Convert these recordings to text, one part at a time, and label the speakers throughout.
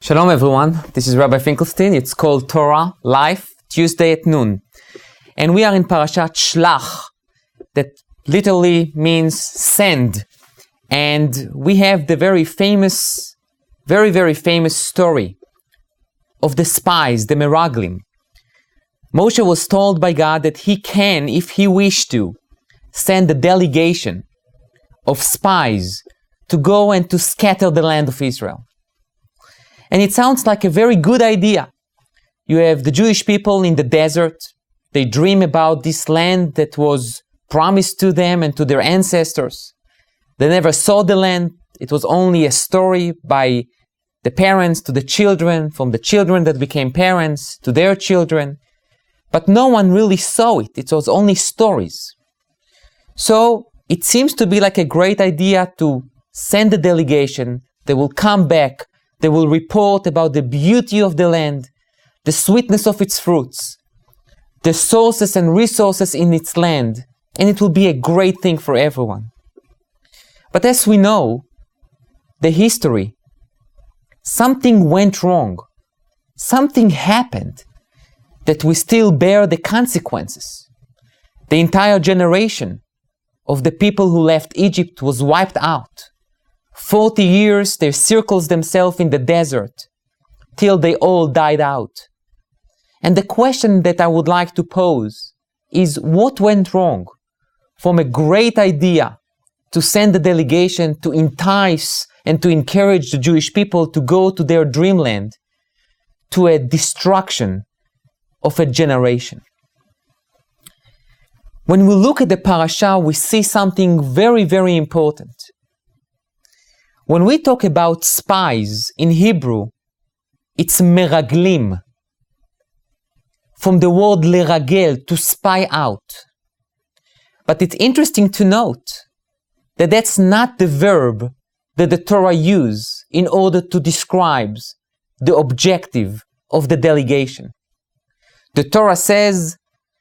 Speaker 1: Shalom everyone, this is Rabbi Finkelstein. It's Kol Torah, Life, Tuesday at noon. And we are in Parashat Shlach, that literally means send. And we have the very famous story of the spies, the Meraglim. Moshe was told by God that he can, if he wished to, send a delegation of spies to go and to scatter the land of Israel. And it sounds like a very good idea. You have the Jewish people in the desert. They dream about this land that was promised to them and to their ancestors. They never saw the land. It was only a story by the parents to the children, from the children that became parents to their children. But no one really saw it. It was only stories. So it seems to be like a great idea to send a delegation. They will come back. They will report about the beauty of the land, the sweetness of its fruits, the sources and resources in its land, and it will be a great thing for everyone. But as we know, the history, something went wrong. Something happened that we still bear the consequences. The entire generation of the people who left Egypt was wiped out. 40 years they circled themselves in the desert till they all died out. And the question that I would like to pose is, what went wrong from a great idea to send a delegation to entice and to encourage the Jewish people to go to their dreamland, to a destruction of a generation? When we look at the parasha, we see something very, very important. When we talk about spies in Hebrew, it's meraglim, from the word leragel, to spy out. But it's interesting to note that that's not the verb that the Torah uses in order to describe the objective of the delegation. The Torah says,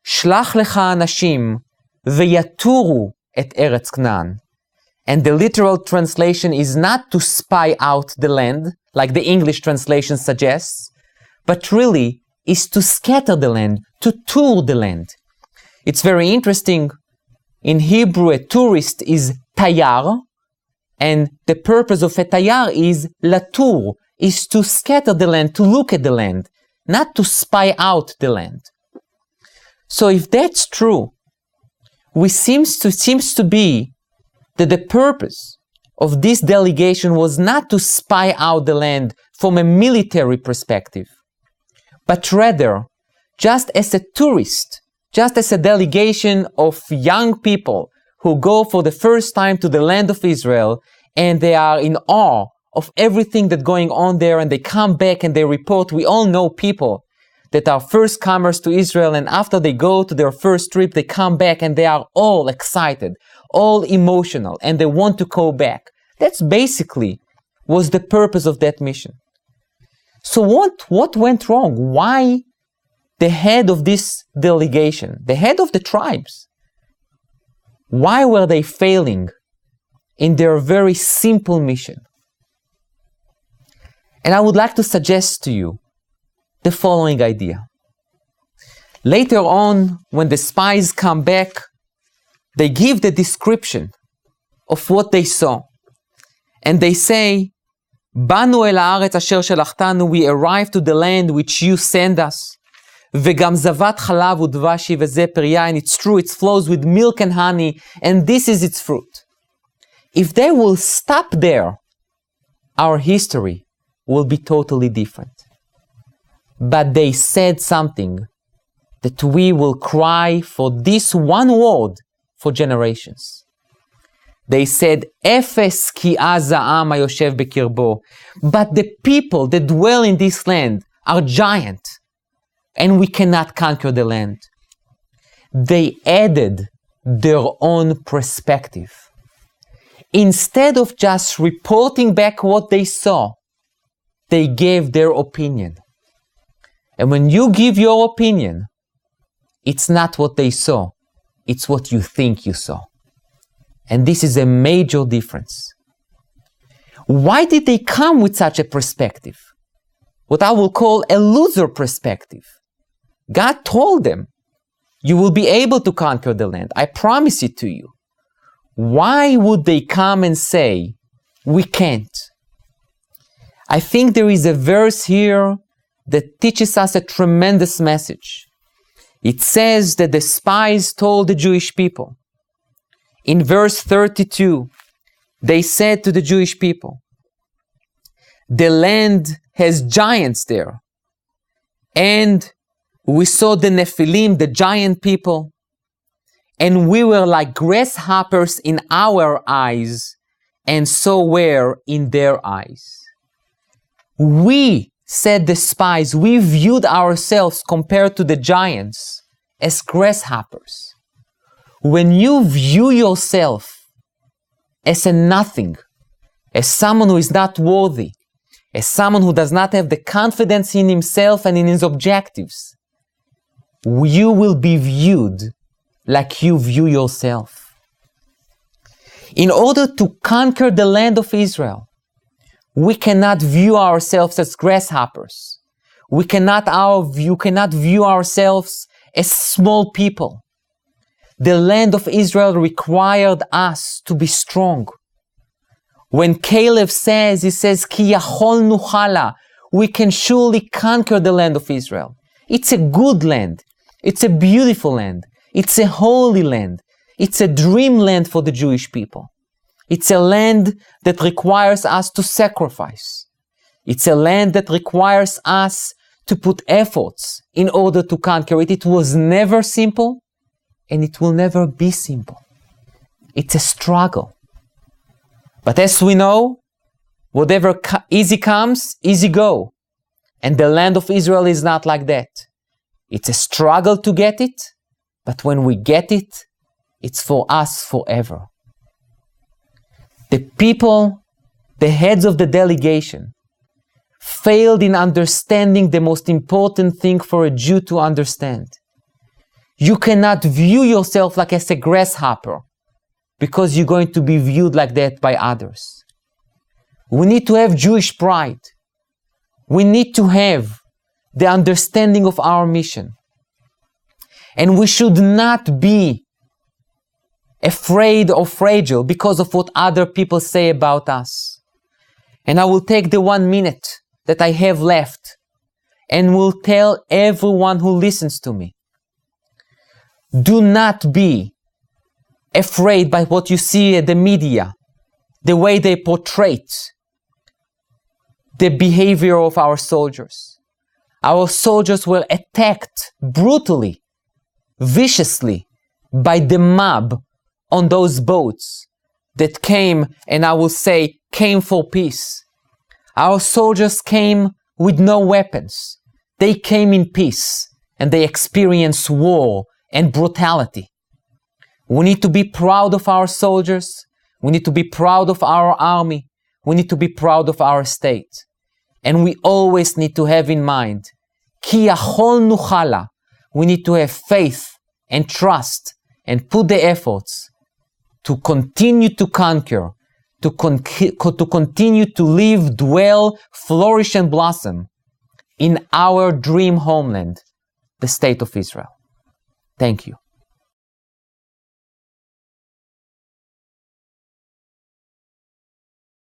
Speaker 1: Shlach lecha anashim veyaturu et eretz Knan. And the literal translation is not to spy out the land, like the English translation suggests, but really is to scatter the land, to tour the land. It's very interesting. In Hebrew, a tourist is tayar, and the purpose of a tayar is latour, is to scatter the land, to look at the land, not to spy out the land. So if that's true, seems to be that the purpose of this delegation was not to spy out the land from a military perspective, but rather, just as a tourist, just as a delegation of young people who go for the first time to the land of Israel, and they are in awe of everything that's going on there, and they come back and they report. We all know people that are first comers to Israel, and after they go to their first trip, they come back and they are all excited, all emotional, and they want to go back. That's basically was the purpose of that mission. So what went wrong? Why the head of this delegation, the head of the tribes, why were they failing in their very simple mission? And I would like to suggest to you the following idea. Later on, when the spies come back, they give the description of what they saw. And they say, Banu el haaretz asher shelchtanu, we arrived to the land which you send us. Vegam zavat chalav udvashi veze perya, and it's true, it flows with milk and honey, and this is its fruit. If they will stop there, our history will be totally different. But they said something that we will cry for this one word for generations. They said, Efes ki az ha'am hayoshev bekirbo. But the people that dwell in this land are giant, and we cannot conquer the land. They added their own perspective. Instead of just reporting back what they saw, they gave their opinion. And when you give your opinion, it's not what they saw, it's what you think you saw. And this is a major difference. Why did they come with such a perspective? what I will call a loser perspective. God told them, you will be able to conquer the land. I promise it to you. Why would they come and say, we can't? I think there is a verse here that teaches us a tremendous message. It says that the spies told the Jewish people. In verse 32, they said to the Jewish people, the land has giants there. And we saw the Nephilim, the giant people, and we were like grasshoppers in our eyes, and so were in their eyes. We, said the spies, we viewed ourselves compared to the giants as grasshoppers. When you view yourself as a nothing, as someone who is not worthy, as someone who does not have the confidence in himself and in his objectives, you will be viewed like you view yourself. In order to conquer the land of Israel, we cannot view ourselves as grasshoppers. We cannot view ourselves as small people. The land of Israel required us to be strong. When Caleb says, he says, Ki yachol nuchala, we can surely conquer the land of Israel. It's a good land. It's a beautiful land. It's a holy land. It's a dream land for the Jewish people. It's a land that requires us to sacrifice. It's a land that requires us to put efforts in order to conquer it. It was never simple, and it will never be simple. It's a struggle. But as we know, whatever easy comes, easy go. And the land of Israel is not like that. It's a struggle to get it, but when we get it, it's for us forever. The people, the heads of the delegation, failed in understanding the most important thing for a Jew to understand. You cannot view yourself like as a grasshopper, because you're going to be viewed like that by others. We need to have Jewish pride. We need to have the understanding of our mission. And we should not be afraid or fragile because of what other people say about us. And I will take the 1 minute that I have left and will tell everyone who listens to me. Do not be afraid by what you see at the media, the way they portray the behavior of our soldiers. Our soldiers were attacked brutally, viciously, by the mob on those boats that came, and I will say, came for peace. Our soldiers came with no weapons. They came in peace, and they experienced war and brutality. We need to be proud of our soldiers. We need to be proud of our army. We need to be proud of our state. And we always need to have in mind, Ki yachol nuchala, we need to have faith and trust and put the efforts to continue to conquer, to continue to live, dwell, flourish and blossom in our dream homeland, the state of Israel. Thank you.